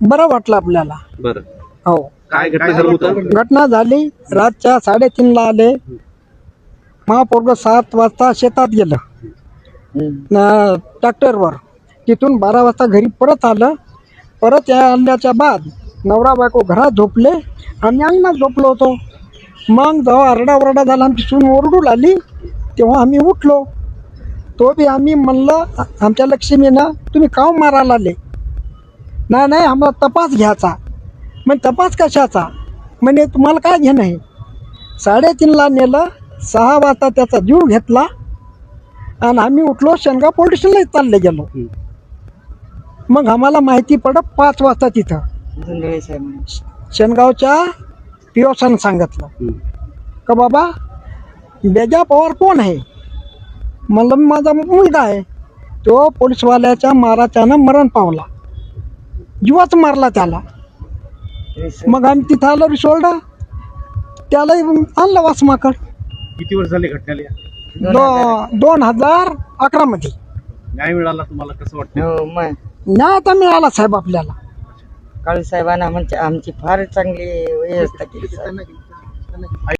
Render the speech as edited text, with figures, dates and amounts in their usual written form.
बरं वाटलं आपल्याला. बरं, हो, काय घटना घडली होतं? घटना झाली रातच्या 3:30ला आले. महापोरग 7 वाजता शेतात गेलं ट्रॅक्टरवर. तिथून 12 वाजता घरी परत आलं. परत आल्याच्या बाद नवरा बायको घरात झोपले, आम्ही अंगणात झोपलो होतो. मग जेव्हा आरडाओरडा झाला, आमची सून ओरडू लागली, तेव्हा आम्ही उठलो. तो बी आम्ही म्हणलं आमच्या लक्ष्मीनं, तुम्ही काव मारायला आले? नाही नाही, आम्हाला तपास घ्यायचा. मग तपास कशाचा? म्हणे तुम्हाला काय घेणं आहे? 3:30ला नेलं. 6 वाजता त्याचा जीव घेतला आणि आम्ही उठलो, शेनगाव पोलीस स्टेशनला चालले गेलो. मग आम्हाला माहिती पडत 5 वाजता तिथं शेनगावच्या पिओसानं सांगितलं का बाबा बेजा पवार कोण आहे? म्हणलं माझा मुलगा आहे. तो पोलीसवाल्याच्या माराच्यानं मरण पावला, जीवाच मारला त्याला. मग आम्ही तिथं आलो रिसोर्ट, त्याला आणलं वासमाकड. किती वर्ष झाले घटनेला? 2011 मध्ये. न्याय मिळाला तुम्हाला? कसं वाटतं? न्याय आता मिळाला साहेब आपल्याला. काळू साहेबांना म्हणजे आमची फार चांगली व्यवस्था केली.